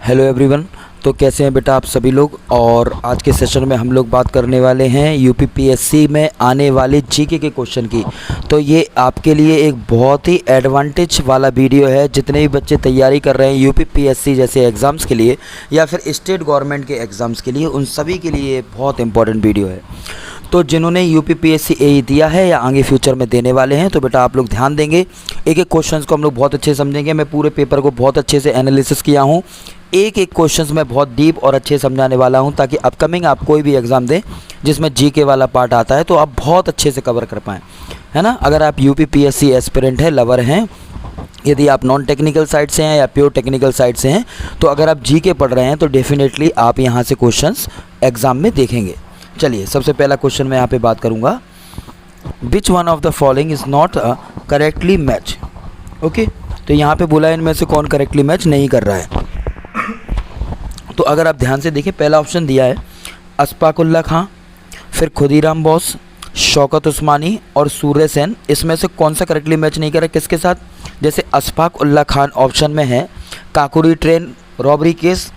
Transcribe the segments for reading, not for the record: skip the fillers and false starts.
Hello everyone. तो कैसे हैं बेटा आप सभी लोग। और आज के सेशन में हम लोग बात करने वाले हैं यूपीपीएससी में आने वाले जीके के क्वेश्चन की। तो ये आपके लिए एक बहुत ही एडवांटेज वाला वीडियो है। जितने भी बच्चे तैयारी कर रहे हैं यूपीपीएससी जैसे एग्ज़ाम्स के लिए या फिर स्टेट गवर्नमेंट के एग्ज़ाम्स के लिए, उन सभी के लिए बहुत इंपॉर्टेंट वीडियो है। तो जिन्होंने यूपीपीएससी एई दिया है या आगे फ्यूचर में देने वाले हैं, तो बेटा आप लोग ध्यान देंगे। एक एक क्वेश्चंस को हम लोग बहुत अच्छे से समझेंगे। मैं पूरे पेपर को बहुत अच्छे से एनालिसिस किया हूँ। एक एक क्वेश्चंस में बहुत डीप और अच्छे समझाने वाला हूँ, ताकि अपकमिंग आप कोई भी एग्ज़ाम दें जिसमें जीके वाला पार्ट आता है तो आप बहुत अच्छे से कवर कर पाएँ, है ना। अगर आप यूपीपीएससी एस्पिरेंट है, लवर हैं, यदि आप नॉन टेक्निकल साइड से हैं या प्योर टेक्निकल साइड से हैं, तो अगर आप जीके पढ़ रहे हैं तो डेफिनेटली आप यहाँ से क्वेश्चंस एग्ज़ाम में देखेंगे। चलिए, सबसे पहला क्वेश्चन मैं यहाँ पे बात करूँगा। Which one of the following is not a correctly match. Okay, तो यहाँ पे बोला है इनमें से कौन करेक्टली मैच नहीं कर रहा है। तो अगर आप ध्यान से देखें, पहला ऑप्शन दिया है अशफाक उल्लाह खां, फिर खुदीराम बोस, शौकत उस्मानी और सूर्य सेन। इसमें से कौन सा करेक्टली मैच नहीं कर रहा है किसके साथ। जैसे अशफाक उल्लाह खान ऑप्शन में है Kakori train robbery case,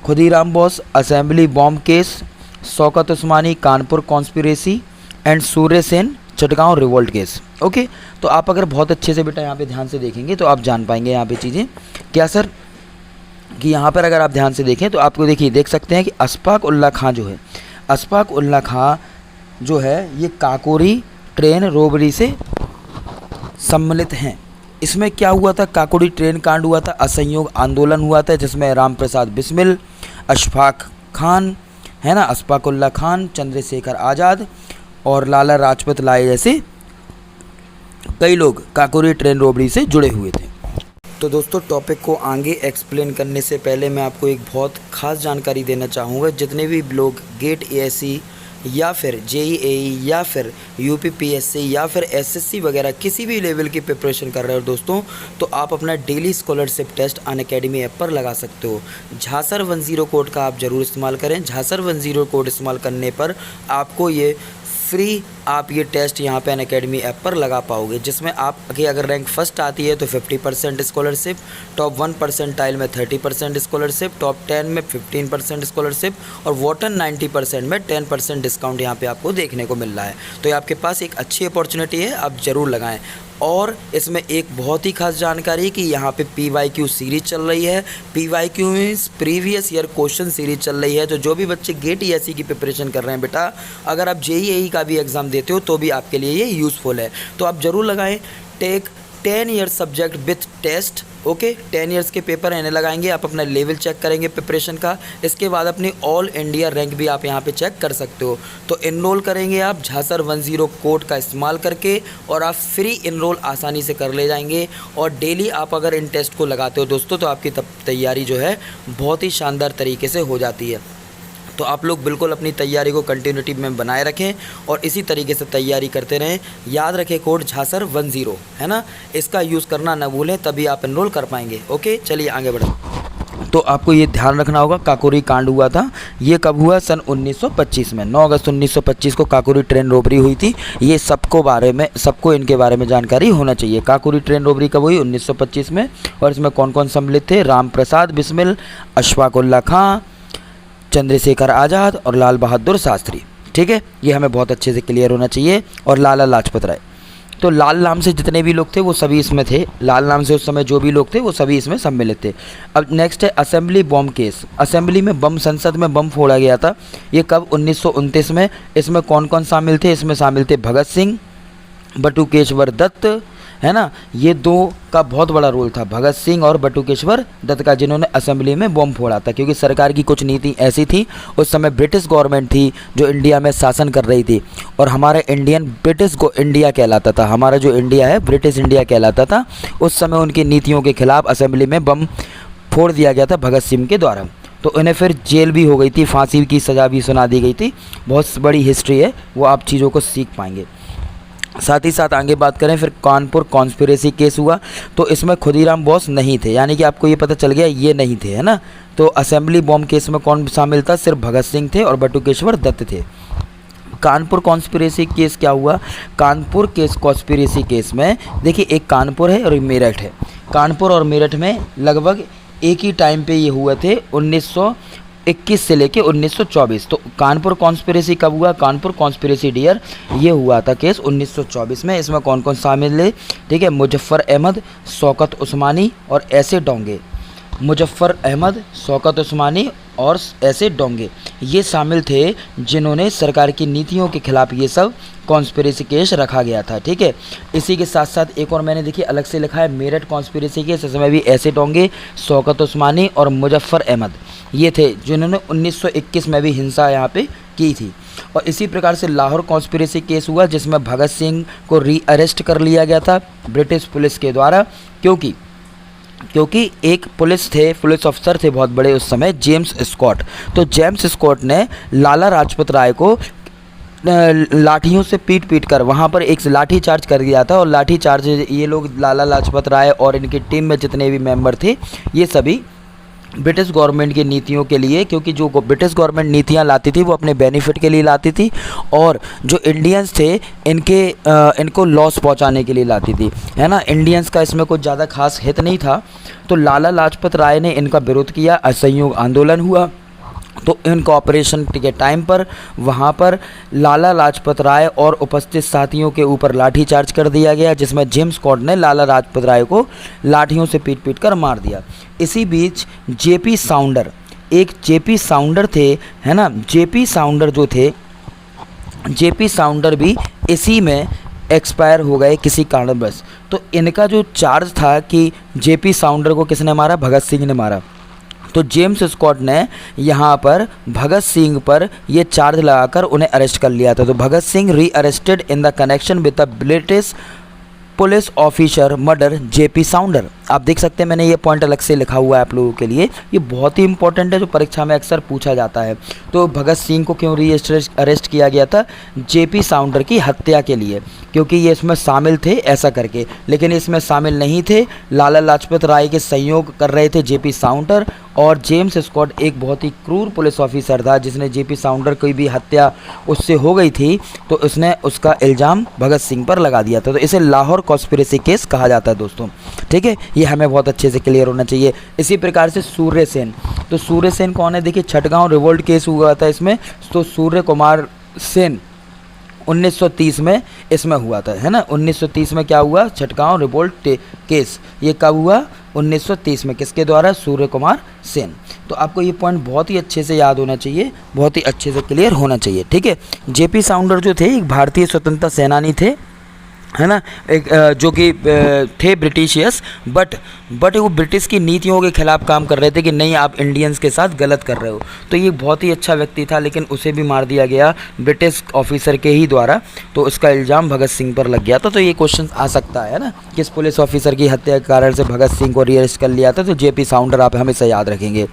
Khudiram Bose assembly bomb case, Shaukat Usmani Kanpur conspiracy and Surya Sen Chittagong revolt case. Okay, तो आप अगर बहुत अच्छे से बेटा यहाँ पे ध्यान से देखेंगे तो आप जान पाएंगे यहाँ पे चीज़ें क्या सर, कि यहाँ पर अगर आप ध्यान से देखें तो आपको देखिए देख सकते हैं कि अशफाक उल्लाह खां जो है, अशफाक उल्लाह खां जो है ये काकोरी ट्रेन रोबरी से सम्मिलित हैं। इसमें क्या हुआ था, काकोरी ट्रेन कांड हुआ था, असहयोग आंदोलन हुआ था जिसमें राम प्रसाद बिस्मिल, अशफाक खान है ना, अशफाक उल्लाह खान, चंद्रशेखर आज़ाद और लाला लाजपत राय जैसे कई लोग काकोरी ट्रेन रोबरी से जुड़े हुए थे। तो दोस्तों, टॉपिक को आगे एक्सप्लेन करने से पहले मैं आपको एक बहुत ख़ास जानकारी देना चाहूँगा। जितने भी लोग गेट एएससी या फिर जेईई या फिर यूपीपीएससी या फिर एसएससी वगैरह किसी भी लेवल की प्रिपरेशन कर रहे हो दोस्तों, तो आप अपना daily scholarship test Unacademy app पर लगा सकते हो। झांसर 10 कोड का आप ज़रूर इस्तेमाल करें। झांसर 10 कोड इस्तेमाल करने पर आपको ये फ्री आप ये टेस्ट यहाँ पे अनअकैडमी ऐप पर लगा पाओगे, जिसमें आपकी अगर रैंक फर्स्ट आती है तो 50% स्कॉलरशिप, टॉप 1% में 30% स्कॉलरशिप, टॉप 10 में 15% स्कॉलरशिप और वोटन 90% में 10% डिस्काउंट यहाँ पे आपको देखने को मिल रहा है। तो ये आपके पास एक अच्छी अपॉर्चुनिटी है, आप ज़रूर लगाएं। और इसमें एक बहुत ही खास जानकारी कि यहाँ पे PYQ सीरीज चल रही है। PYQ means previous year question series चल रही है। जो भी बच्चे गेट एएससी की प्रिपरेशन कर रहे हैं बेटा, अगर आप जेईई का भी एग्ज़ाम देते हो तो भी आपके लिए ये यूज़फुल है। तो आप ज़रूर लगाएं। Take 10 years subject with test. Okay, 10 years के पेपर इन्हें लगाएंगे, आप अपना लेवल चेक करेंगे प्रिपरेशन का। इसके बाद अपनी ऑल इंडिया रैंक भी आप यहाँ पे चेक कर सकते हो। तो इनरोल करेंगे आप झांसर 10 कोड का इस्तेमाल करके और आप फ्री इनरोल आसानी से कर ले जाएंगे। और डेली आप अगर इन टेस्ट को लगाते हो दोस्तों, तो आपकी तैयारी जो है बहुत ही शानदार तरीके से हो जाती है। तो आप लोग बिल्कुल अपनी तैयारी को कंटिन्यूटी में बनाए रखें और इसी तरीके से तैयारी करते रहें। याद रखें कोड झांसर 10 है ना, इसका यूज़ करना ना भूलें, तभी आप एनरोल कर पाएंगे। ओके, चलिए आगे बढ़ें। तो आपको ये ध्यान रखना होगा, काकोरी कांड हुआ था, ये कब हुआ, सन 1925 में। 9 अगस्त 1925 को काकोरी ट्रेन रोबरी हुई थी। ये सबको इनके बारे में जानकारी होना चाहिए। काकोरी ट्रेन रोबरी कब हुई, 1925 में। और इसमें कौन कौन सम्मिलित थे, राम प्रसाद बिस्मिल, अशफाक उल्लाह खां, चंद्रशेखर आज़ाद और लाल बहादुर शास्त्री। ठीक है, ये हमें बहुत अच्छे से क्लियर होना चाहिए। और लाला लाजपत राय, तो लाल नाम से जितने भी लोग थे वो सभी इसमें थे। लाल नाम से उस समय जो भी लोग थे वो सभी इसमें सम्मिलित थे। अब नेक्स्ट है असेंबली बॉम्ब केस। असेंबली में बम, संसद में बम फोड़ा गया था, ये कब, 1929 में। इसमें कौन कौन शामिल थे, इसमें शामिल थे भगत सिंह, बटुकेश्वर दत्त, है ना। ये दो का बहुत बड़ा रोल था, भगत सिंह और बटुकेश्वर दत्त का, जिन्होंने असेंबली में बम फोड़ा था। क्योंकि सरकार की कुछ नीति ऐसी थी, उस समय ब्रिटिश गवर्नमेंट थी जो इंडिया में शासन कर रही थी, और हमारा इंडियन ब्रिटिश को इंडिया कहलाता था। हमारा जो इंडिया है ब्रिटिश इंडिया कहलाता था। उस समय उनकी नीतियों के खिलाफ असेंबली में बम फोड़ दिया गया था भगत सिंह के द्वारा। तो इन्हें फिर जेल भी हो गई थी, फांसी की सज़ा भी सुना दी गई थी। बहुत बड़ी हिस्ट्री है, वो आप चीज़ों को सीख पाएंगे। साथ ही साथ आगे बात करें, फिर कानपुर कॉन्स्पिरेसी केस हुआ, तो इसमें खुदीराम बोस नहीं थे, यानी कि आपको ये पता चल गया ये नहीं थे, है ना। तो असेंबली बॉम्ब केस में कौन शामिल था, सिर्फ भगत सिंह थे और बटुकेश्वर दत्त थे। कानपुर कॉन्स्पिरेसी केस क्या हुआ, कानपुर केस कॉन्स्पिरेसी केस में देखिए एक कानपुर है और एक मेरठ है। कानपुर और मेरठ में लगभग एक ही टाइम पे ये हुए थे 1921 से लेके 1924। तो कानपुर कॉन्स्पिरेसी कब हुआ? कानपुर कॉन्स्पिरेसी डियर ये हुआ था केस 1924 में। इसमें कौन कौन शामिल है? ठीक है, मुजफ्फर अहमद, शौकत उस्मानी और ऐसे डोंगे। मुजफ्फर अहमद, शौकत उस्मानी और ऐसे डोंगे ये शामिल थे जिन्होंने सरकार की नीतियों के खिलाफ ये सब कॉन्स्पिरेसी केस रखा गया था। ठीक है, इसी के साथ साथ एक और मैंने देखिए अलग से लिखा है मेरठ कॉन्स्पिरेसी केस। इसमें भी ऐसे डोंगे, शौकत उस्मानी और मुजफ्फर अहमद ये थे जिन्होंने 1921 में भी हिंसा यहाँ पे की थी। और इसी प्रकार से लाहौर कॉन्स्पिरेसी केस हुआ जिसमें भगत सिंह को रीअरेस्ट कर लिया गया था ब्रिटिश पुलिस के द्वारा, क्योंकि एक पुलिस अफसर थे बहुत बड़े उस समय, जेम्स स्कॉट। तो जेम्स स्कॉट ने लाला लाजपत राय को लाठियों से पीट कर वहाँ पर एक लाठी चार्ज कर दिया था। और लाठी चार्ज ये लोग लाला लाजपत राय और इनकी टीम में जितने भी मेंबर थे ये सभी ब्रिटिश गवर्नमेंट की नीतियों के लिए, क्योंकि जो ब्रिटिश गवर्नमेंट नीतियां लाती थी वो अपने बेनिफिट के लिए लाती थी और जो इंडियंस थे इनको लॉस पहुंचाने के लिए लाती थी, है ना। इंडियंस का इसमें कुछ ज़्यादा खास हित नहीं था। तो लाला लाजपत राय ने इनका विरोध किया, असहयोग आंदोलन हुआ। तो इन कॉपरेशन के टाइम पर वहाँ पर लाला लाजपत राय और उपस्थित साथियों के ऊपर लाठीचार्ज कर दिया गया, जिसमें जेम्स स्कॉट ने लाला लाजपत राय को लाठियों से पीट कर मार दिया। इसी बीच जेपी साउंडर थे, है ना। जेपी साउंडर भी इसी में एक्सपायर हो गए किसी कारणवश। तो इनका जो चार्ज था कि जेपी साउंडर को किसने मारा? भगत सिंह ने मारा। तो जेम्स स्कॉट ने यहाँ पर भगत सिंह पर ये चार्ज लगाकर उन्हें अरेस्ट कर लिया था। तो भगत सिंह री arrested in the connection with the British police officer murder JP साउंडर। आप देख सकते हैं मैंने ये पॉइंट अलग से लिखा हुआ है आप लोगों के लिए, ये बहुत ही इंपॉर्टेंट है जो परीक्षा में अक्सर पूछा जाता है। तो भगत सिंह को क्यों री अरेस्ट किया गया था? जेपी साउंडर की हत्या के लिए, क्योंकि ये इसमें शामिल थे ऐसा करके। लेकिन इसमें शामिल नहीं थे, लाला लाजपत राय के सहयोग कर रहे थे जेपी साउंडर। और जेम्स स्कॉट एक बहुत ही क्रूर पुलिस ऑफिसर था जिसने जेपी साउंडर की भी हत्या उससे हो गई थी, तो उसने उसका इल्ज़ाम भगत सिंह पर लगा दिया था। तो इसे लाहौर कॉन्स्पिरेसी केस कहा जाता है दोस्तों। ठीक है, ये हमें बहुत अच्छे से क्लियर होना चाहिए। इसी प्रकार से सूर्य सेन, तो सूर्य सेन कौन है? देखिए छठगांव रिवोल्ट केस हुआ था इसमें। तो सूर्य कुमार सेन 1930 में इसमें हुआ था, है ना। 1930 में क्या हुआ? छठगांव रिवोल्ट केस। ये कब हुआ? 1930 में। किसके द्वारा? सूर्य कुमार सेन। तो आपको ये पॉइंट बहुत ही अच्छे से याद होना चाहिए, बहुत ही अच्छे से क्लियर होना चाहिए। ठीक है, जेपी साउंडर जो थे एक भारतीय स्वतंत्रता सेनानी थे, है ना। एक जो कि थे ब्रिटिशियस, बट वो ब्रिटिश की नीतियों के खिलाफ काम कर रहे थे कि नहीं आप इंडियंस के साथ गलत कर रहे हो। तो ये बहुत ही अच्छा व्यक्ति था, लेकिन उसे भी मार दिया गया ब्रिटिश ऑफिसर के ही द्वारा। तो उसका इल्ज़ाम भगत सिंह पर लग गया था। तो ये क्वेश्चन आ सकता है ना, किस पुलिस ऑफिसर की हत्या के कारण से भगत सिंह को रीअरेस्ट कर लिया था? तो जेपी साउंडर आप हमेशा याद रखेंगे,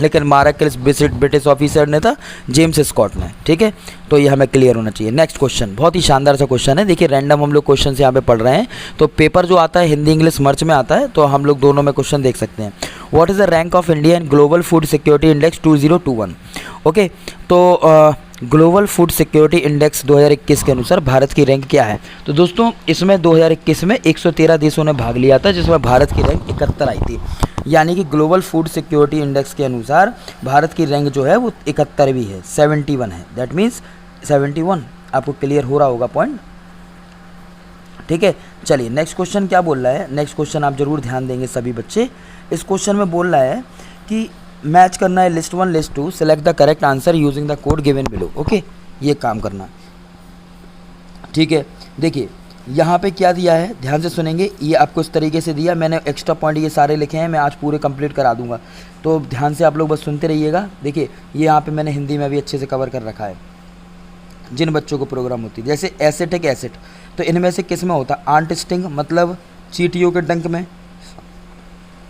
लेकिन मारा किस ब्रिटिश ऑफिसर ने था? जेम्स स्कॉट ने। ठीक है, तो ये हमें क्लियर होना चाहिए। नेक्स्ट क्वेश्चन बहुत ही शानदार सा क्वेश्चन है। देखिए रैंडम हम लोग क्वेश्चन यहाँ पे पढ़ रहे हैं, तो पेपर जो आता है हिंदी इंग्लिश मर्च में आता है, तो हम लोग दोनों में क्वेश्चन देख सकते हैं। What is the rank of India in global food security index 2021? Okay, तो ग्लोबल फूड सिक्योरिटी इंडेक्स 2021 के अनुसार भारत की रैंक क्या है? तो दोस्तों इसमें 2021 में 113 देशों ने भाग लिया था, जिसमें भारत की रैंक 71 आई थी। यानी कि ग्लोबल फूड सिक्योरिटी इंडेक्स के अनुसार भारत की रैंक जो है वो 71वीं है, 71 है। That means 71। आपको क्लियर हो रहा होगा पॉइंट। ठीक है, चलिए नेक्स्ट क्वेश्चन क्या बोल रहा है? नेक्स्ट क्वेश्चन आप जरूर ध्यान देंगे सभी बच्चे। इस क्वेश्चन में बोल रहा है कि मैच करना है list 1 list 2, select the correct answer using the code given below. Okay, ये काम करना। ठीक है, देखिए यहाँ पे क्या दिया है, ध्यान से सुनेंगे। ये आपको इस तरीके से दिया, मैंने एक्स्ट्रा पॉइंट ये सारे लिखे हैं, मैं आज पूरे कंप्लीट करा दूंगा, तो ध्यान से आप लोग बस सुनते रहिएगा। देखिए ये यहाँ पे मैंने हिंदी में भी अच्छे से कवर कर रखा है। जिन बच्चों को प्रोग्राम होती है, जैसे एसिड है एसिड, तो इनमें से किस में होता है? आंट स्टिंग मतलब चींटियों के डंक में,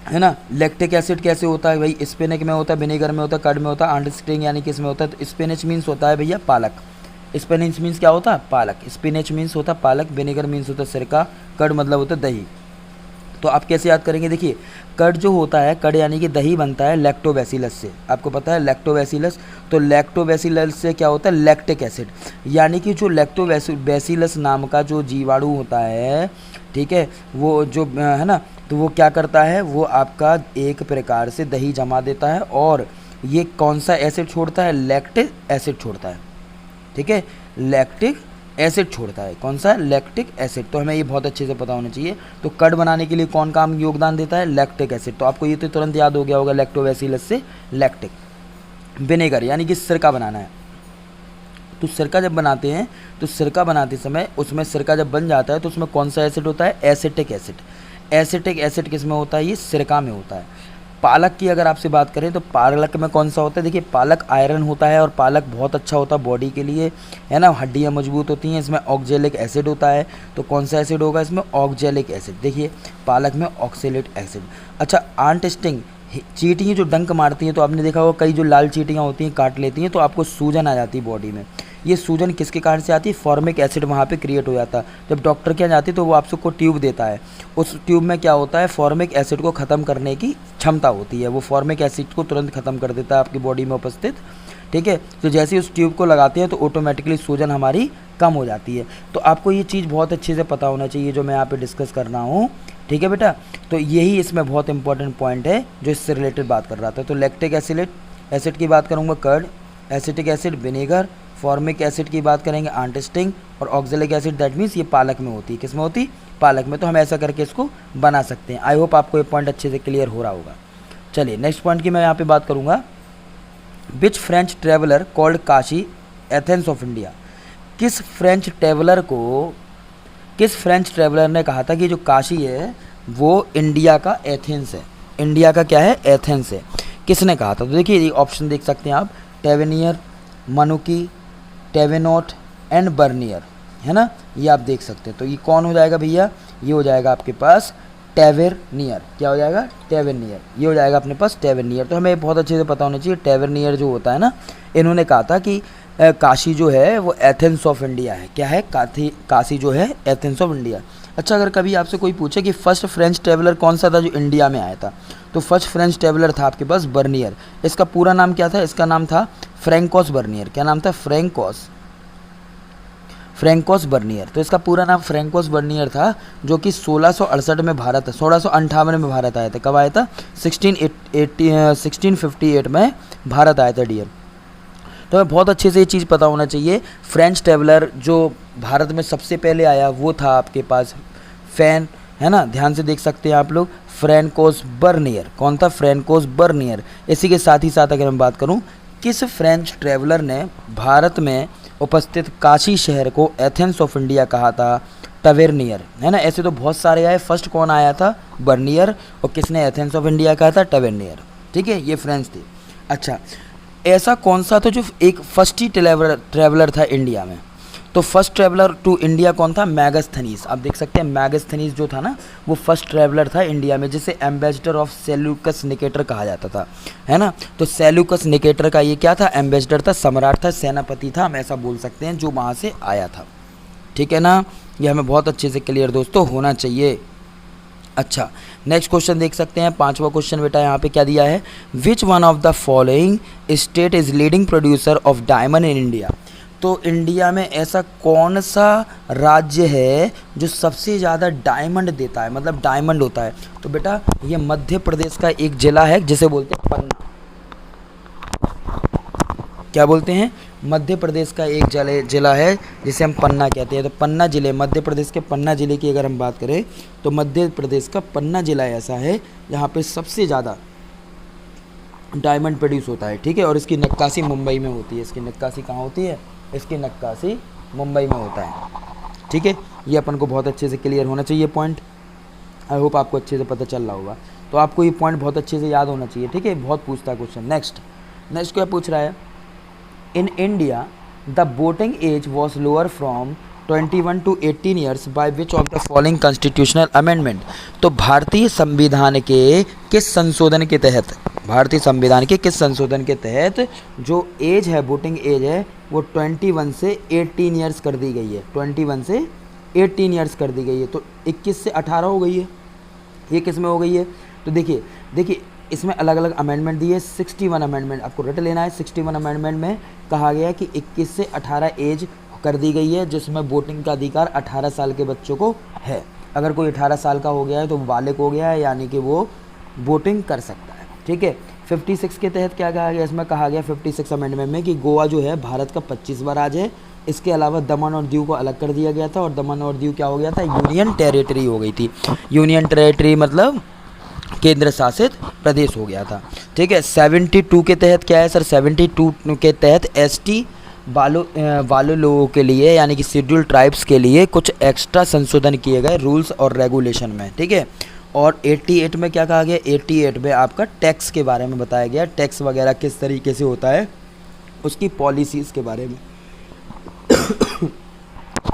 है ना। लैक्टिक एसिड कैसे होता है भाई? स्पिनच में होता है, विनेगर में होता है, कर्ड में होता है। आंट स्टिंग यानी किस में होता है? तो स्पिनच मीन्स होता है भैया पालक। स्पिनच मीन्स क्या होता है? पालक। स्पिनच मीन्स होता है पालक, विनेगर मीन्स होता है सिरका, कर्ड मतलब होता है दही। तो आप कैसे याद करेंगे? देखिए कर्ड जो होता है, कर्ड यानी कि दही बनता है लैक्टोबैसिलस से। आपको पता है लैक्टोबैसिलस, तो लैक्टोबैसिलस से क्या होता है? Lactic acid. यानी कि जो लैक्टोबैसिलस नाम का जो जीवाणु होता है, ठीक है, वो जो है ना तो वो क्या करता है, वो आपका एक प्रकार से दही जमा देता है और ये कौन सा एसिड छोड़ता है, लैक्टिक एसिड छोड़ता है। ठीक है, लैक्टिक एसिड छोड़ता है। कौन सा, लैक्टिक एसिड। तो हमें ये बहुत अच्छे से पता होना चाहिए। तो कर्ड बनाने के लिए कौन काम योगदान देता है, लैक्टिक एसिड। तो आपको ये तो तुरंत याद हो गया होगा, लैक्टोबैसिलस से लैक्टिक। विनेगर यानी कि सिरका बनाना है। तो सिरका जब बनाते हैं तो सिरका बनाते समय उसमें सिरका जब बन जाता है तो उसमें कौन सा एसिड होता है, एसिटिक एसिड। एसिटिक एसिड किस में होता है, ये सिरका में होता है। पालक की अगर आपसे बात करें तो पालक में कौन सा होता है, देखिए पालक आयरन होता है और पालक बहुत अच्छा होता है बॉडी के लिए, है ना, हड्डियां मजबूत होती हैं। इसमें ऑक्जेलिक एसिड होता है। तो कौन सा एसिड होगा इसमें, ऑक्जेलिक एसिड। देखिए पालक में ऑक्सेलेट एसिड। अच्छा, आंट स्टिंग, चींटियाँ जो डंक मारती हैं तो आपने देखा होगा कई जो लाल चींटियाँ होती हैं काट लेती हैं तो आपको सूजन आ जाती है बॉडी में। ये सूजन किसके कारण से आती है, फॉर्मिक एसिड वहाँ पे क्रिएट हो जाता है। जब डॉक्टर के यहाँ जाती है तो वो आपको ट्यूब देता है। उस ट्यूब में क्या होता है, फॉर्मिक एसिड को ख़त्म करने की क्षमता होती है। वो फॉर्मिक एसिड को तुरंत ख़त्म कर देता है आपकी बॉडी में उपस्थित। ठीक है, तो जैसे ही उस ट्यूब को लगाते हैं तो ऑटोमेटिकली सूजन हमारी कम हो जाती है। तो आपको ये चीज़ बहुत अच्छे से पता होना चाहिए जो मैं यहाँ पे डिस्कस कर रहा हूँ। ठीक है बेटा, तो यही इसमें बहुत इंपॉर्टेंट पॉइंट है जो इससे रिलेटेड बात कर रहा था। तो लैक्टिक एसिड की बात करूँगा curd, acetic acid vinegar, formic acid की बात करेंगे आंट स्टिंग, और ऑक्जेलिक एसिड दैट मीन्स ये पालक में होती है। किस में होती है, पालक में। तो हम ऐसा करके इसको बना सकते हैं। आई होप आपको ये पॉइंट अच्छे से क्लियर हो रहा होगा। चलिए नेक्स्ट पॉइंट की मैं यहाँ पे बात करूँगा। Which French traveller called Kashi Athens of India. किस फ्रेंच ट्रेवलर ने कहा था कि जो काशी है वो इंडिया का एथेंस है। इंडिया का क्या है, एथेंस है। किसने कहा था, तो देखिए ये ऑप्शन देख सकते हैं आप, टेवेनियर, मनुकी, टेवेनोट एंड बर्नियर, है ना, ये आप देख सकते हैं। तो ये कौन हो जाएगा भैया, ये हो जाएगा आपके पास टेवेनियर। क्या हो जाएगा, टेवेनियर। ये हो जाएगा अपने पास टेवेनियर। तो हमें बहुत अच्छे से पता होना चाहिए टेवेनियर जो होता है ना, इन्होंने कहा था कि काशी जो है वो एथेंस ऑफ इंडिया है। क्या है, काशी जो है एथेंस ऑफ इंडिया। अच्छा, अगर कभी आपसे कोई पूछे कि फर्स्ट फ्रेंच ट्रेवलर कौन सा था जो इंडिया में आया था, तो फर्स्ट फ्रेंच ट्रेवलर था आपके पास बर्नियर। इसका पूरा नाम क्या था, इसका नाम था फ्रैंकोस बर्नियर। क्या नाम था, फ्रैंकोस बर्नियर। तो इसका पूरा नाम फ्रैंकोस बर्नियर था, जो कि 1668 में भारत 1658 में भारत आया था। कब आया था, 1658 में भारत आया था डियर। तो हमें बहुत अच्छे से ये चीज़ पता होना चाहिए। फ्रेंच ट्रेवलर जो भारत में सबसे पहले आया वो था आपके पास फैन, है ना, ध्यान से देख सकते हैं आप लोग, फ्रैंकोस बर्नियर। कौन था, फ्रैंकोस बर्नियर। इसी के साथ ही साथ अगर मैं बात करूं, किस फ्रेंच ट्रेवलर ने भारत में उपस्थित काशी शहर को एथेंस ऑफ इंडिया कहा था, टवेर्नियर, है ना। ऐसे तो बहुत सारे आए, फर्स्ट कौन आया था, बर्नियर, और किसने एथेंस ऑफ इंडिया कहा था, टवेर्नियर। ठीक है, ये फ्रेंच थे। अच्छा, ऐसा कौन सा था जो एक फर्स्ट ही ट्रेवलर था इंडिया में, तो फर्स्ट ट्रैवलर टू इंडिया कौन था, मैगस्थनीज। आप देख सकते हैं मैगस्थनीज जो था ना वो फर्स्ट ट्रैवलर था इंडिया में, जिसे एम्बेसडर ऑफ सेल्यूकस निकेटर कहा जाता था, है ना। तो सेल्यूकस निकेटर का ये क्या था, एम्बेसडर था, सम्राट था, सेनापति था, हम ऐसा बोल सकते हैं, जो वहाँ से आया था। ठीक है ना, ये हमें बहुत अच्छे से क्लियर दोस्तों होना चाहिए। अच्छा, नेक्स्ट क्वेश्चन देख सकते हैं, पांचवा क्वेश्चन बेटा यहाँ पे क्या दिया है, which one of the following state is leading producer of diamond in India. तो इंडिया में ऐसा कौन सा राज्य है जो सबसे ज़्यादा डायमंड देता है, मतलब डायमंड होता है। तो बेटा ये मध्य प्रदेश का एक जिला है जिसे बोलते हैं पन्ना। क्या बोलते हैं, मध्य प्रदेश का एक जिला है जिसे हम पन्ना कहते हैं। तो पन्ना जिले, मध्य प्रदेश के पन्ना जिले की अगर हम बात करें तो मध्य प्रदेश का पन्ना जिला ऐसा है जहाँ पे सबसे ज़्यादा डायमंड प्रोड्यूस होता है। ठीक है, और इसकी नक्काशी मुंबई में होती है। इसकी नक्काशी कहाँ होती है, इसकी नक्काशी मुंबई में होता है। ठीक है, ये अपन को बहुत अच्छे से क्लियर होना चाहिए पॉइंट। आई होप आपको अच्छे से पता चल रहा होगा। तो आपको ये पॉइंट बहुत अच्छे से याद होना चाहिए। ठीक है, बहुत पूछता है क्वेश्चन। नेक्स्ट क्या पूछ रहा है, in India the voting age was lower from 21 to 18 years by which of the following constitutional amendment. तो भारतीय संविधान के किस संशोधन के तहत, भारतीय संविधान के किस संशोधन के तहत जो एज है, वोटिंग एज है, वो 21 से 18 ईयर्स कर दी गई है। 21 से 18 ईयर्स कर दी गई है। तो 21 से 18 हो गई है। ये किस में हो गई है, तो देखिए इसमें अलग अलग अमेंडमेंट दिए। 61 अमेंडमेंट आपको रट लेना है। 61 अमेंडमेंट में कहा गया कि 21 से 18 एज कर दी गई है, जिसमें वोटिंग का अधिकार 18 साल के बच्चों को है। अगर कोई 18 साल का हो गया है तो वो बालिग हो गया है, यानी कि वो वोटिंग कर सकता है। ठीक है। 56 के तहत क्या कहा गया, इसमें कहा गया 56 अमेंडमेंट में कि गोवा जो है भारत का 25वां राज्य है। इसके अलावा दमन और दीव को अलग कर दिया गया था, और दमन और दीव क्या हो गया था, यूनियन टेरिटरी हो गई थी। यूनियन टेरिटरी मतलब केंद्र शासित प्रदेश हो गया था। ठीक है। 72 के तहत क्या है सर, 72 के तहत एसटी वाले लोगों के लिए यानी कि शेड्यूल ट्राइब्स के लिए कुछ एक्स्ट्रा संशोधन किए गए रूल्स और रेगुलेशन में। ठीक है। और 88 में क्या कहा गया, 88 में आपका टैक्स के बारे में बताया गया, टैक्स वगैरह किस तरीके से होता है, उसकी पॉलिसीज़ के बारे में।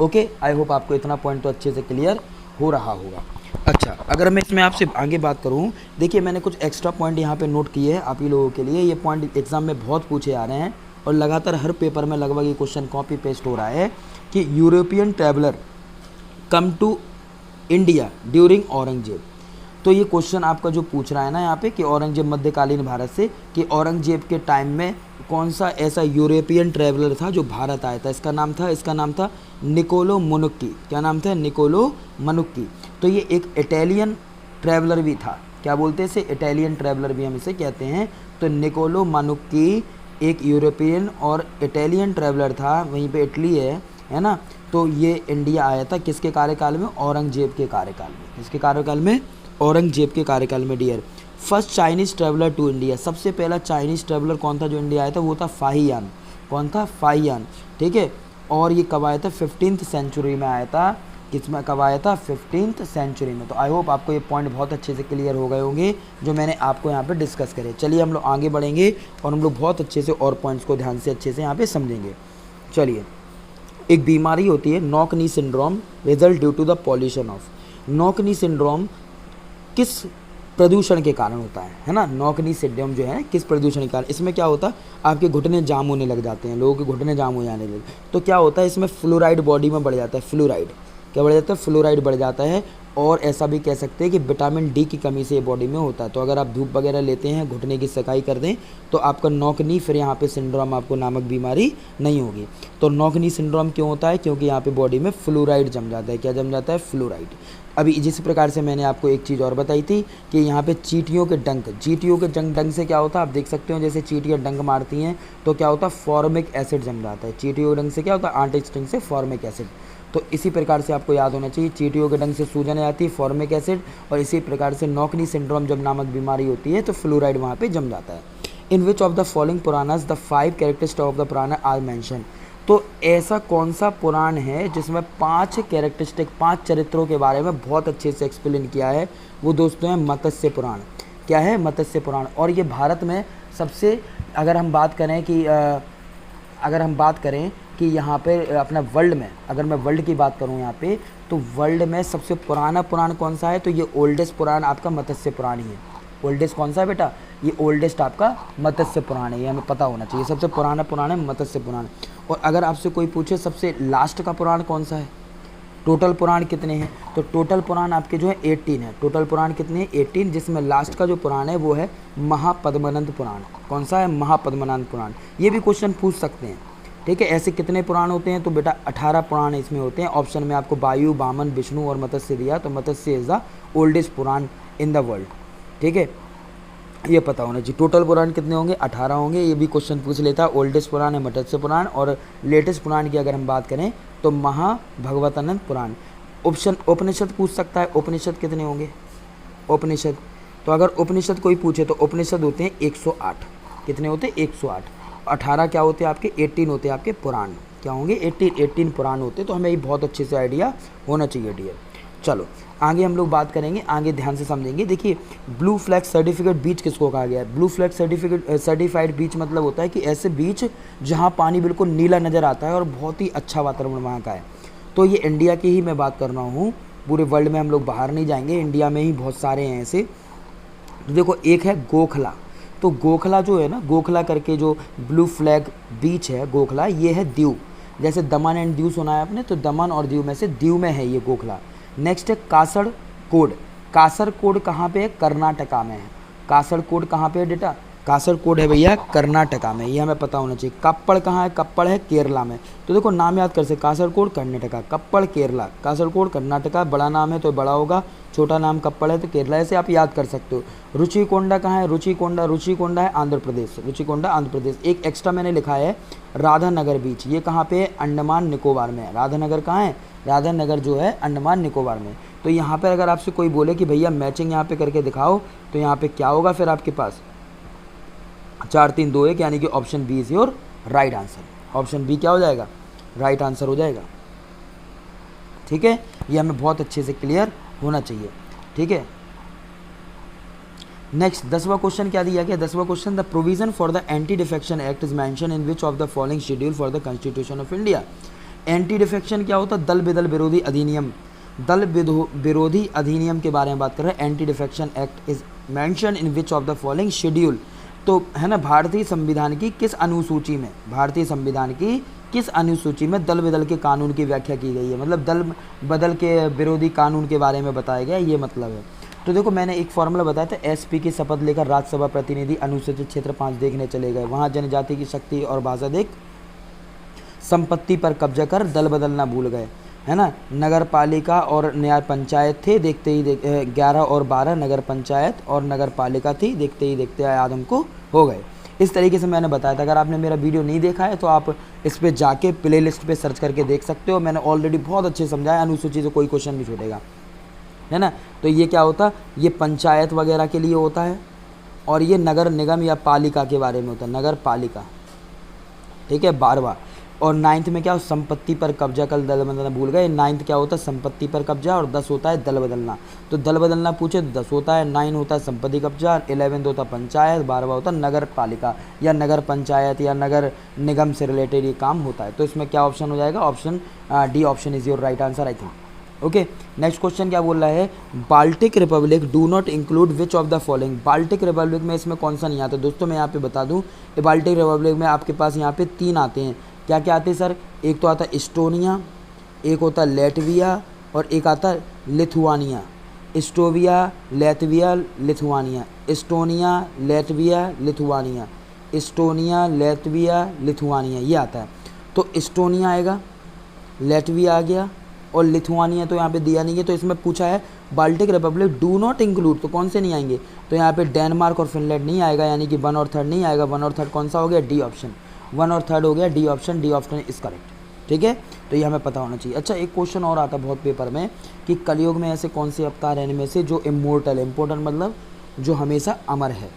ओके, आई होप आपको इतना पॉइंट तो अच्छे से क्लियर हो रहा होगा। अच्छा, अगर मैं इसमें आपसे आगे बात करूं, देखिए मैंने कुछ एक्स्ट्रा पॉइंट यहाँ पे नोट किए हैं आप ही लोगों के लिए। ये पॉइंट एग्जाम में बहुत पूछे आ रहे हैं और लगातार हर पेपर में लगभग ये क्वेश्चन कॉपी पेस्ट हो रहा है कि European traveller come to India during Aurangzeb. तो ये क्वेश्चन आपका जो पूछ रहा है ना यहाँ पे कि औरंगजेब मध्यकालीन भारत से, कि औरंगजेब के टाइम में कौन सा ऐसा यूरोपियन ट्रैवलर था जो भारत आया था। इसका नाम था निकोलो मनुक्की। क्या नाम था, निकोलो मनुक्की। तो ये एक इटालियन ट्रैवलर भी था। क्या बोलते हैं इसे, इटालियन ट्रैवलर भी हम इसे कहते हैं। तो निकोलो मनुक्की एक यूरोपियन और इटालियन ट्रैवलर था, वहीं पे इटली है ना। तो ये इंडिया आया था किसके कार्यकाल में, औरंगजेब के कार्यकाल में। किसके कार्यकाल में, औरंगजेब के कार्यकाल में dear. First Chinese traveller to India, सबसे पहला चाइनीज़ ट्रैवलर कौन था जो इंडिया आया था, वो था फाहियान। कौन था, फाहियान। ठीक है। और ये कब आया था, 15th सेंचुरी में आया था। किसमें, कब आया था, 15th सेंचुरी में। तो आई होप आपको ये पॉइंट बहुत अच्छे से क्लियर हो गए होंगे जो मैंने आपको यहाँ पे डिस्कस करे। चलिए हम लोग आगे बढ़ेंगे और हम लोग बहुत अच्छे से और पॉइंट्स को ध्यान से अच्छे से यहाँ पे समझेंगे। चलिए, एक बीमारी होती है knock knee syndrome, result due to the pollution of. Knock knee syndrome किस प्रदूषण के कारण होता है ना। नॉक नी सिंड्रोम जो है किस प्रदूषण के कारण, इसमें क्या होता है, आपके घुटने जाम होने लग जाते हैं, लोगों के घुटने जाम हो जाने लगे। तो क्या होता है, इसमें फ्लोराइड बॉडी में बढ़ जाता है। फ्लोराइड क्या बढ़ जाता है, फ्लोराइड बढ़ जाता है। और ऐसा भी कह सकते हैं कि विटामिन डी की कमी से ये बॉडी में होता है। तो अगर आप धूप वगैरह लेते हैं, घुटने की सफाई कर दें, तो आपका नॉक नी फिर यहाँ पे सिंड्रोम आपको नामक बीमारी नहीं होगी। तो नॉक नी सिंड्रोम क्यों होता है, क्योंकि यहाँ पे बॉडी में फ्लोराइड जम जाता है। क्या जम जाता है, फ्लोराइड। अभी जिस प्रकार से मैंने आपको एक चीज़ और बताई थी कि यहाँ पे चींटियों के डंक से क्या होता है, आप देख सकते हो जैसे चींटियाँ डंक मारती हैं तो क्या होता है, फॉर्मिक एसिड जम जाता है। चींटियों के डंक से क्या होता है, आंटी स्टिंग से फॉर्मिक एसिड। तो इसी प्रकार से आपको याद होना चाहिए, चींटियों के डंक से सूजन आती है, फॉर्मिक एसिड, और इसी प्रकार से नॉक नी सिंड्रोम जब नामक बीमारी होती है तो फ्लोराइड वहाँ पे जम जाता है। In which of the following Puranas the 5 characteristics of the Purana are mention. तो ऐसा कौन सा पुराण है जिसमें 5 चरित्रों के बारे में बहुत अच्छे से एक्सप्लेन किया है, वो दोस्तों है मत्स्य पुराण। क्या है, मत्स्य पुराण। और ये भारत में सबसे, अगर हम बात करें कि यहाँ पे अपना वर्ल्ड में, अगर मैं वर्ल्ड की बात करूँ यहाँ पे, तो वर्ल्ड में सबसे पुराना पुराण कौन सा है, तो ये ओल्डेस्ट पुराण आपका मत्स्य पुराण ही है। ओल्डेस्ट कौन सा है बेटा, ये ओल्डेस्ट आपका मत्स्य पुराण है, ये हमें पता होना चाहिए। सबसे पुराना पुराण है मत्स्य पुराण। और अगर आपसे कोई पूछे सबसे लास्ट का पुराण कौन सा है, टोटल पुराण कितने हैं, तो टोटल पुराण आपके जो है 18 है। टोटल पुराण कितने हैं, 18, जिसमें लास्ट का जो पुराण है वो है महापद्मनंद पुराण। कौन सा है, महापद्मनंद पुराण। ये भी क्वेश्चन पूछ सकते हैं। ठीक है। ऐसे कितने पुराण होते हैं, तो बेटा 18 पुराण इसमें होते हैं। ऑप्शन में आपको वायु, वामन, विष्णु और मत्स्य दिया, तो Matsya is the oldest Purana in the world. ठीक है, ये पता होना चाहिए। टोटल पुराण कितने होंगे, 18 होंगे। ये भी क्वेश्चन पूछ लेता है। ओल्डेस्ट पुराण है मत्स्य पुराण, और लेटेस्ट पुराण की अगर हम बात करें तो महाभगवतानंद पुराण। ऑप्शन उपनिषद पूछ सकता है, उपनिषद कितने होंगे, उपनिषद। तो अगर उपनिषद कोई पूछे तो उपनिषद होते हैं 108। कितने होते हैं, 108। 18 क्या होते हैं आपके, 18 होते हैं आपके पुराण। क्या होंगे, 18 पुराण होते हैं। तो हमें ये बहुत अच्छे से आइडिया होना चाहिए डियर। चलो आगे हम लोग बात करेंगे, आगे ध्यान से समझेंगे। देखिए, ब्लू फ्लैग सर्टिफिकेट बीच किसको कहा गया है। ब्लू फ्लैग सर्टिफाइड बीच मतलब होता है कि ऐसे बीच जहाँ पानी बिल्कुल नीला नज़र आता है और बहुत ही अच्छा वातावरण वहाँ का है। तो ये इंडिया की ही मैं बात कर रहा हूँ, पूरे वर्ल्ड में हम लोग बाहर नहीं जाएंगे, इंडिया में ही बहुत सारे हैं ऐसे। तो देखो, एक है गोखला। तो गोखला जो है ना, गोखला करके जो ब्लू फ्लैग बीच है गोखला, ये है दीव। जैसे दमन एंड दीव सुना है आपने, तो दमन और दीव में से दीव में है ये गोखला। नेक्स्ट है कासरकोड। कासरकोड कहाँ पे है, कर्नाटका में है। कासरकोड कहाँ पे है बेटा, कासरगोड है भैया कर्नाटका में, ये हमें पता होना चाहिए। कप्पड़ कहाँ है? कप्पड़ है केरला में। तो देखो नाम याद कर सकते, कासरगोड कर्नाटका, कप्पड़ केरला, कासरगोड कर्नाटका, बड़ा नाम है तो बड़ा होगा, छोटा नाम कप्पड़ है तो केरला, ऐसे आप याद कर सकते हो। रुचिकोंडा कहाँ है? रुचिकोंडा है आंध्र प्रदेश, रुचिकोंडा आंध्र प्रदेश। एक एक्स्ट्रा मैंने लिखा है राधानगर बीच, ये कहाँ पे है? अंडमान निकोबार में। राधानगर कहाँ है? राधानगर जो है अंडमान निकोबार में। तो यहाँ पर अगर आपसे कोई बोले कि भैया मैचिंग यहाँ पे करके दिखाओ, तो यहाँ पे क्या होगा फिर आपके पास? 4 3 2 1, यानी कि option B is your right answer. Option B क्या हो जाएगा? राइट आंसर हो जाएगा। ठीक है, ये हमें बहुत अच्छे से क्लियर होना चाहिए। ठीक है, नेक्स्ट 10वां क्वेश्चन क्या दिया गया? 10वां question, the provision for the anti defection act is mention in which of the following schedule for the constitution of India. Anti defection क्या होता है? दल बेदल विरोधी अधिनियम, दल विरोधी अधिनियम के बारे में बात कर रहे हैं। Anti defection act is mention in which of the following schedule, तो है ना, भारतीय संविधान की किस अनुसूची में, भारतीय संविधान की किस अनुसूची में दल बदल के कानून की व्याख्या की गई है? मतलब दल बदल के विरोधी कानून के बारे में बताया गया, ये मतलब है। तो देखो मैंने एक फॉर्मूला बताया था, एसपी की शपथ लेकर राज्यसभा प्रतिनिधि अनुसूचित क्षेत्र 5 देखने चले गए, वहाँ जनजाति की शक्ति और भाषा देख संपत्ति पर कब्जा कर दल बदलना भूल गए, है ना। नगर पालिका और न्याय पंचायत थे, देखते ही 11 और 12 नगर पंचायत और नगर पालिका थी, देखते ही देखते याद हमको हो गए। इस तरीके से मैंने बताया था। अगर आपने मेरा वीडियो नहीं देखा है तो आप इस पे जाके प्लेलिस्ट पे सर्च करके देख सकते हो, मैंने ऑलरेडी बहुत अच्छे समझाया, अनुसूची से कोई क्वेश्चन नहीं छूटेगा, है ना। तो ये क्या होता है? ये पंचायत वगैरह के लिए होता है, और ये नगर निगम या पालिका के बारे में होता है, नगर पालिका। ठीक है, 12वां। और 9th में क्या हो? संपत्ति पर कब्जा, कल दल बदलना भूल गए। 9th क्या होता है? संपत्ति पर कब्जा, और 10 होता है दल बदलना। तो दल बदलना पूछे तो 10 होता है, 9 होता है संपत्ति कब्जा, 11 होता है पंचायत, 12वां होता है नगर पालिका या नगर पंचायत या नगर निगम से रिलेटेड ये काम होता है। तो इसमें क्या ऑप्शन हो जाएगा? Option D option is your right answer I think. Okay, next question क्या बोल रहा है? Baltic Republic do not include which of the following. Baltic Republic में इसमें कौन सा नहीं आता? दोस्तों मैं यहाँ पे बता दूँ, बाल्टिक रिपब्लिक में आपके पास यहाँ पे 3 आते हैं। क्या क्या आते हैं सर? एक तो आता है इस्टोनिया, एक होता है लेटविया, और एक आता है Lithuania. Estonia, Latvia, Lithuania, Estonia, Latvia, Lithuania, Estonia, Latvia, Lithuania, ये आता है। तो इस्टोनिया आएगा, लेटविया आ गया, और लिथुआनिया तो यहाँ पे दिया नहीं है। तो इसमें पूछा है Baltic Republic do not include, तो कौन से नहीं आएंगे? तो यहाँ पे डेनमार्क और फिनलैंड नहीं आएगा, यानी कि 1 और 3 नहीं आएगा। 1 और 3 कौन सा हो गया? D option. 1 और 3 हो गया D option, D option is correct. ठीक है, तो ये हमें पता होना चाहिए। अच्छा, एक क्वेश्चन और आता है बहुत पेपर में कि कलयुग में ऐसे कौन से अवतार हैं इनमें से जो इमोर्टल है? इम्पोर्टल मतलब जो हमेशा अमर है।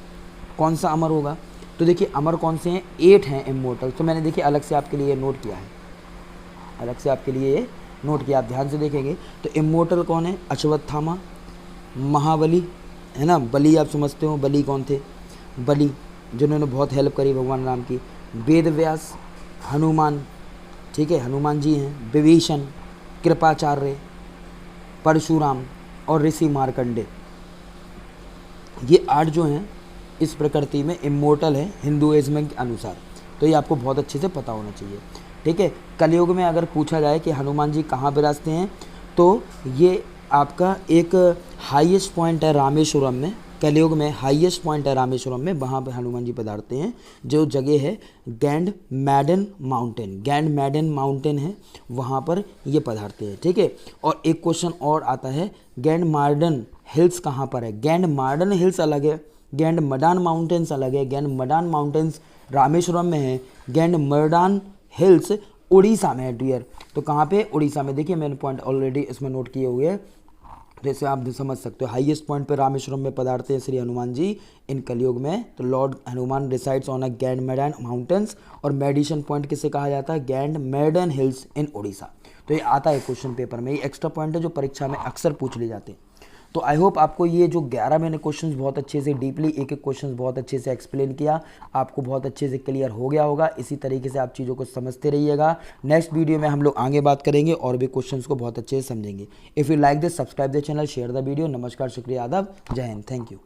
कौन सा अमर होगा? तो देखिए अमर कौन से हैं? 8 हैं इमोर्टल। तो मैंने देखिए अलग से आपके लिए नोट किया है, अलग से आपके लिए ये नोट किया, आप ध्यान से देखेंगे। तो इमोर्टल कौन है? अश्वत्थामा, महाबली, है ना। बलि आप समझते हो, बलि कौन थे? बलि जिन्होंने बहुत हेल्प करी भगवान राम की। वेद व्यास, हनुमान, ठीक है, हनुमान जी हैं। विभीषण, कृपाचार्य, परशुराम और ऋषि मार्कंडे, ये 8 जो हैं इस प्रकृति में इमोर्टल है हिंदुइज्म के अनुसार। तो ये आपको बहुत अच्छे से पता होना चाहिए। ठीक है, कलयुग में अगर पूछा जाए कि हनुमान जी कहाँ विराजते हैं, तो ये आपका एक हाईएस्ट पॉइंट है रामेश्वरम में। कलयुग में हाईएस्ट पॉइंट है रामेश्वरम में, वहाँ पे हनुमान जी पधारते हैं। जो जगह है गैंड मैडन माउंटेन, गैंड मैडन माउंटेन है, वहाँ पर ये पधारते हैं। ठीक है, और एक क्वेश्चन और आता है, गैंड मार्डन हिल्स कहाँ पर है? गैंड मार्डन हिल्स अलग है, गैंड मडान माउंटेन्स अलग है। गैंड मडान माउंटेन्स रामेश्वरम में है, गैंड मर्डान हिल्स उड़ीसा में है डियर। तो कहाँ पे? उड़ीसा में। देखिए मैंने पॉइंट ऑलरेडी इसमें नोट किए हुए हैं, जैसे आप समझ सकते हो। हाईएस्ट पॉइंट पे रामेश्वरम में पधारते हैं श्री हनुमान जी इन कलयुग में। तो lord Hanuman resides on a Gandhamadan mountains, और मेडिशन पॉइंट किसे कहा जाता है? Gandhamadan hills in Orissa. तो ये आता है क्वेश्चन पेपर में, ये एक्स्ट्रा पॉइंट है जो परीक्षा में अक्सर पूछ ले जाते हैं। तो आई होप आपको ये जो 11 मैंने क्वेश्चंस बहुत अच्छे से डीपली एक एक क्वेश्चंस बहुत अच्छे से एक्सप्लेन किया, आपको बहुत अच्छे से क्लियर हो गया होगा। इसी तरीके से आप चीज़ों को समझते रहिएगा। नेक्स्ट वीडियो में हम लोग आगे बात करेंगे और भी क्वेश्चंस को बहुत अच्छे से समझेंगे। If you like this, subscribe the channel, share the video. नमस्कार, शुक्रिया, आदाब, जय हिंद, थैंक यू।